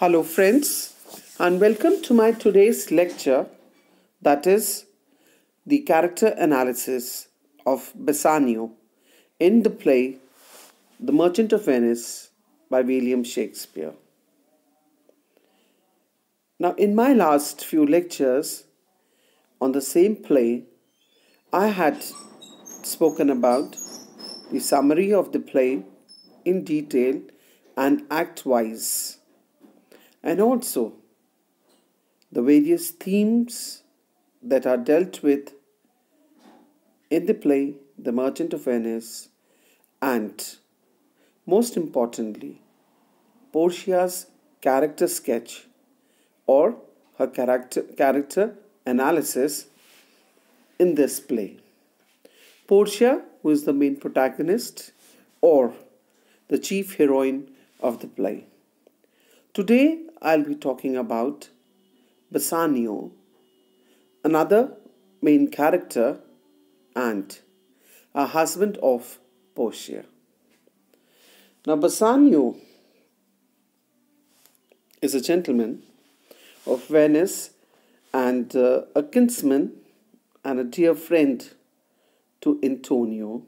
Hello friends, and welcome to my today's lecture, that is the character analysis of Bassanio in the play The Merchant of Venice by William Shakespeare. Now, in my last few lectures on the same play, I had spoken about the summary of the play in detail and act-wise, and also the various themes that are dealt with in the play The Merchant of Venice, and most importantly, Portia's character sketch or her character analysis in this play. Portia, who is the main protagonist or the chief heroine of the play. Today I'll be talking about Bassanio, another main character and a husband of Portia. Now Bassanio is a gentleman of Venice and a kinsman and a dear friend to Antonio.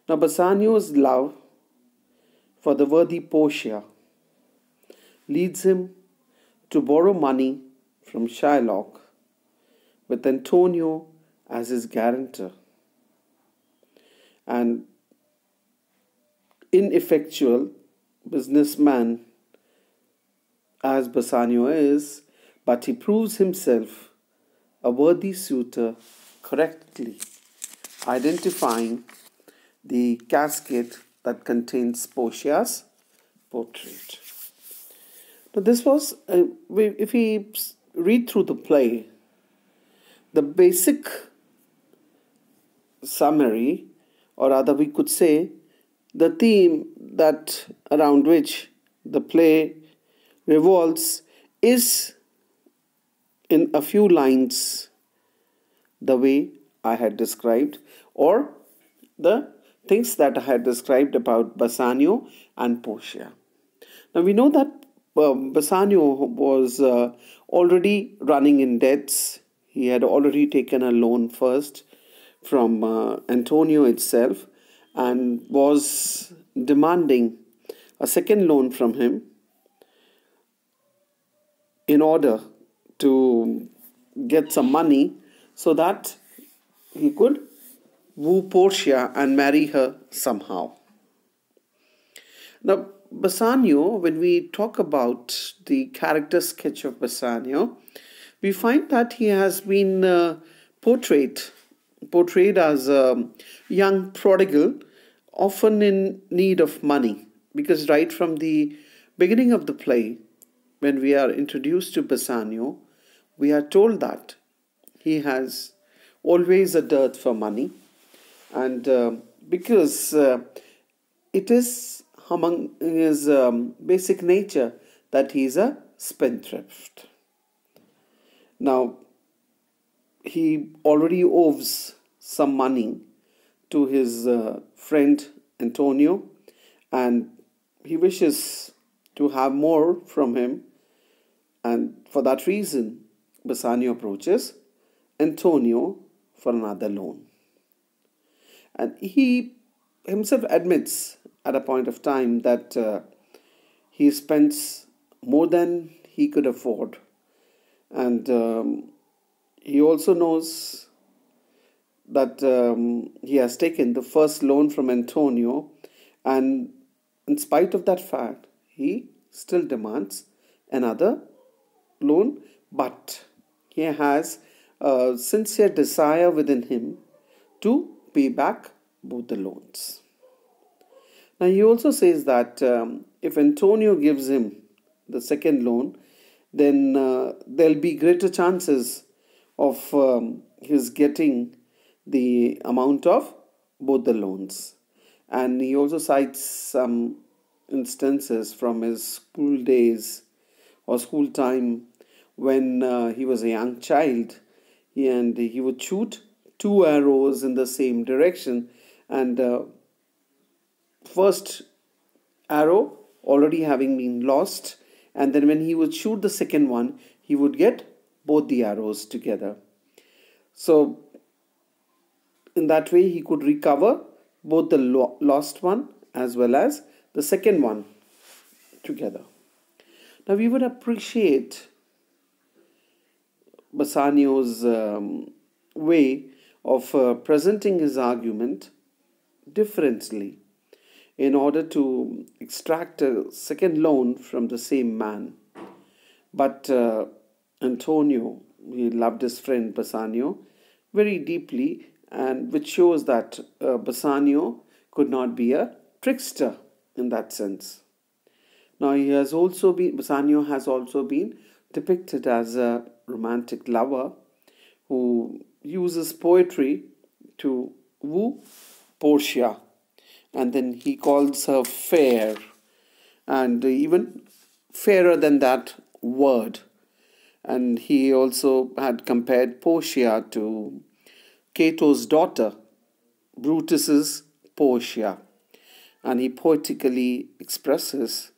Now Bassanio's love for the worthy Portia leads him to borrow money from Shylock with Antonio as his guarantor. An ineffectual businessman as Bassanio is, but he proves himself a worthy suitor, correctly identifying the casket that contains Portia's portrait. Now this was, if we read through the play, the basic summary, or rather we could say the theme that around which the play revolves is in a few lines the way I had described, or the things that I had described about Bassanio and Portia. Now we know that Bassanio was already running in debts. He had already taken a loan first from Antonio itself and was demanding a second loan from him in order to get some money so that he could woo Portia and marry her somehow. Now, Bassanio, when we talk about the character sketch of Bassanio, we find that he has been portrayed as a young prodigal, often in need of money. Because right from the beginning of the play, when we are introduced to Bassanio, we are told that he has always a dearth for money. And because it is among his basic nature that he is a spendthrift. Now, he already owes some money to his friend Antonio, and he wishes to have more from him, and for that reason Bassanio approaches Antonio for another loan. And he himself admits at a point of time that he spends more than he could afford, and he also knows that he has taken the first loan from Antonio, and in spite of that fact he still demands another loan, but he has a sincere desire within him to pay back both the loans. Now he also says that if Antonio gives him the second loan, then there'll be greater chances of his getting the amount of both the loans. And he also cites some instances from his school days or school time when he was a young child, and he would shoot 2 arrows in the same direction, and first arrow already having been lost, and then when he would shoot the second one, he would get both the arrows together. So in that way, he could recover both the lost one as well as the second one together. Now we would appreciate Bassanio's way of presenting his argument differently in order to extract a second loan from the same man. But Antonio, he loved his friend Bassanio very deeply, and which shows that Bassanio could not be a trickster in that sense. Now Bassanio has also been depicted as a romantic lover who uses poetry to woo Portia, and then he calls her fair, and even fairer than that word. And he also had compared Portia to Cato's daughter, Brutus's Portia, and he poetically expresses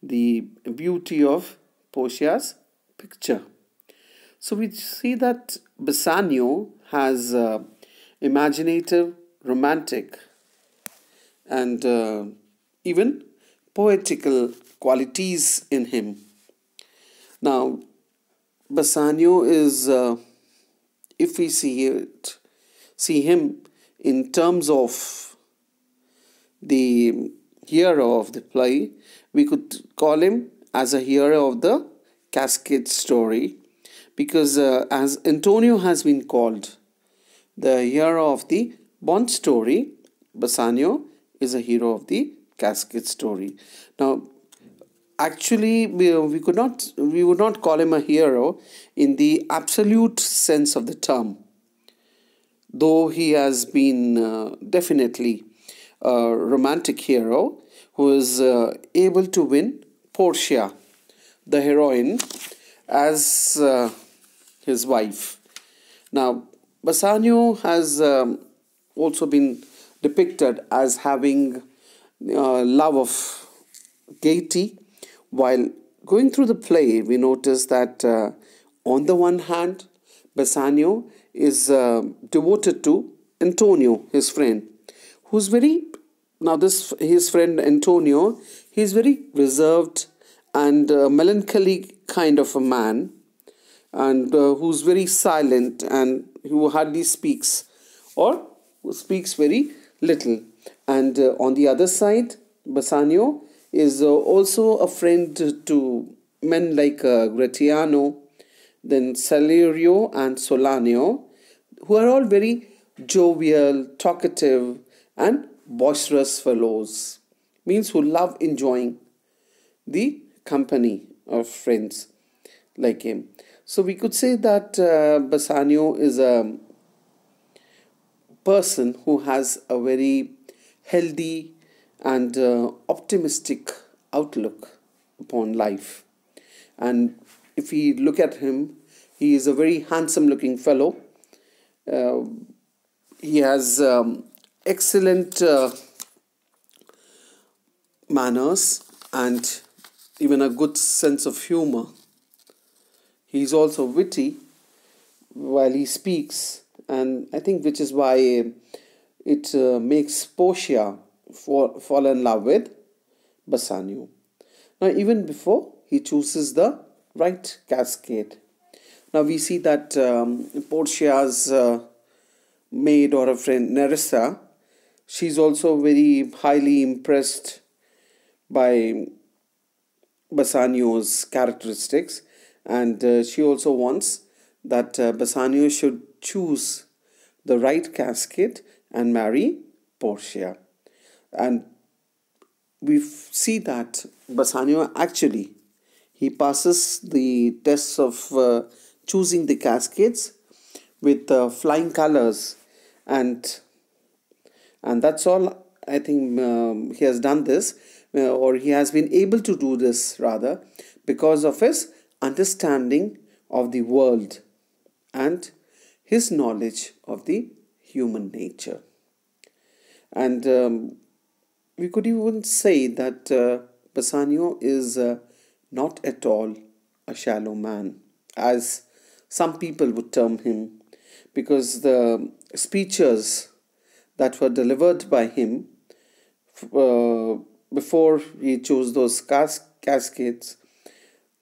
the beauty of Portia's picture. So we see that Bassanio has imaginative, romantic, and even poetical qualities in him. Now, Bassanio is, if we see him in terms of the hero of the play, we could call him as a hero of the casket story, because as Antonio has been called the hero of the Bond story, Bassanio is a hero of the casket story. Now, actually, we would not call him a hero in the absolute sense of the term, though he has been definitely a romantic hero who is able to win Portia, the heroine, as his wife. Now, Bassanio has also been depicted as having love of gaiety. While going through the play, we notice that on the one hand, Bassanio is devoted to Antonio, his friend, who's his friend Antonio, he's very reserved and melancholy kind of a man, and who's very silent and who hardly speaks, or who speaks very little. And on the other side, Bassanio is also a friend to men like Gratiano, then Salerio and Solanio, who are all very jovial, talkative, and boisterous fellows, means who love enjoying the company of friends like him. So we could say that Bassanio is a person who has a very healthy and optimistic outlook upon life. And if we look at him, he is a very handsome looking fellow. He has excellent manners and even a good sense of humor. He is also witty while he speaks, and I think which is why it makes Portia fall in love with Bassanio. Now, even before he chooses the right cascade. Now we see that Portia's maid or a friend Nerissa, she's also very highly impressed by Bassanio's characteristics, and she also wants that Bassanio should choose the right casket and marry Portia. And we see that Bassanio actually, he passes the tests of choosing the caskets with flying colors, and that's all. I think he has done this, or he has been able to do this rather, because of his understanding of the world and his knowledge of the human nature. And we could even say that Bassanio is not at all a shallow man, as some people would term him, because the speeches that were delivered by him uh, before he chose those cascades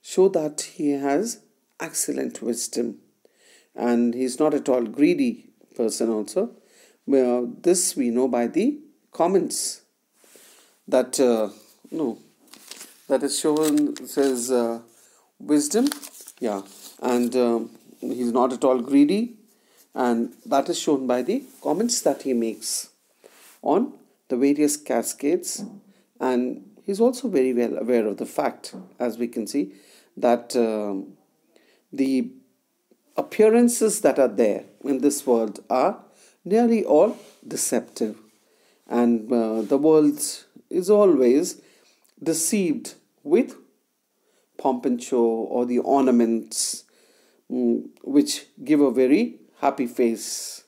show that he has excellent wisdom, and he's not at all greedy person also. This we know by the comments that no that is shown, says wisdom, yeah, and he's not at all greedy, and that is shown by the comments that he makes on the various cascades. And he's also very well aware of the fact, as we can see, that the appearances that are there in this world are nearly all deceptive, and the world is always deceived with pomp and show, or the ornaments which give a very happy face.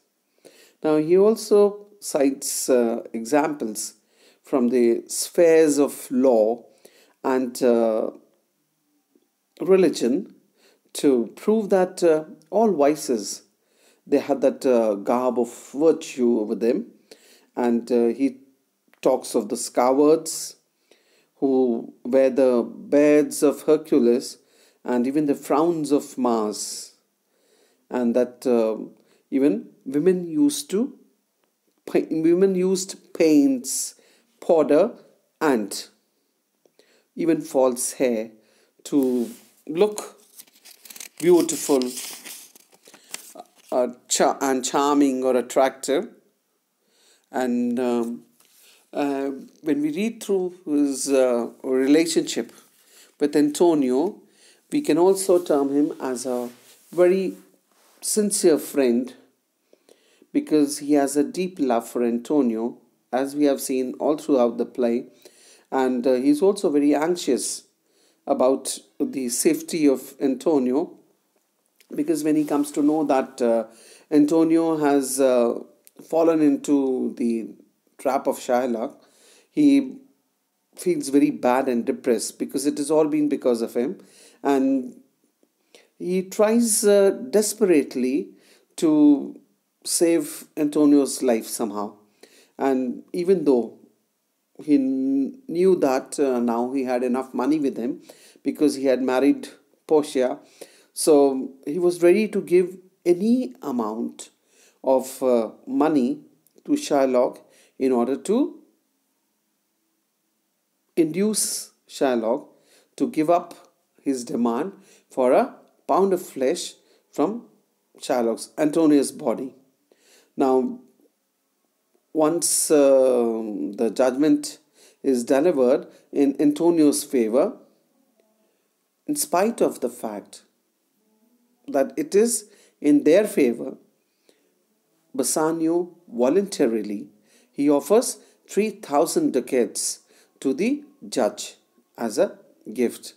Now, he also cites examples from the spheres of law and religion to prove that all vices, they had that garb of virtue over them. And he talks of the cowards who wear the beards of Hercules and even the frowns of Mars, and that even women used paints, powder, and even false hair to look beautiful and charming or attractive. And when we read through his relationship with Antonio, we can also term him as a very sincere friend, because he has a deep love for Antonio, as we have seen all throughout the play. And he's also very anxious about the safety of Antonio, because when he comes to know that Antonio has fallen into the trap of Shylock, he feels very bad and depressed, because it has all been because of him. And he tries desperately to save Antonio's life somehow. And even though he knew that now he had enough money with him, because he had married Portia, so he was ready to give any amount of money to Shylock in order to induce Shylock to give up his demand for a pound of flesh from Antonio's body. Now, once the judgment is delivered in Antonio's favor, in spite of the fact that it is in their favor, Bassanio voluntarily he offers 3,000 ducats to the judge as a gift.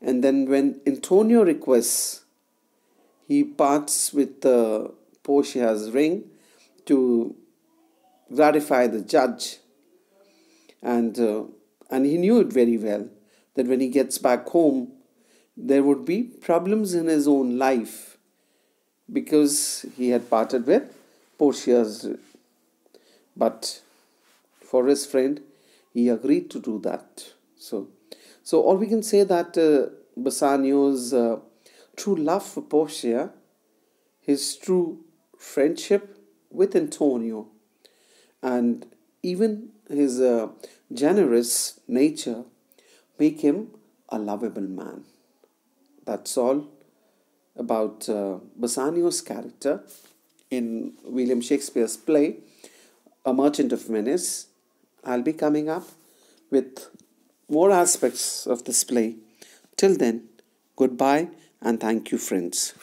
And then when Antonio requests, he parts with Portia's ring to gratify the judge. And he knew it very well that when he gets back home, there would be problems in his own life, because he had parted with Portia's. But for his friend, he agreed to do that. So all we can say that Bassanio's true love for Portia, his true friendship with Antonio, and even his generous nature make him a lovable man. That's all about Bassanio's character in William Shakespeare's play, A Merchant of Venice. I'll be coming up with more aspects of this play. Till then, goodbye and thank you, friends.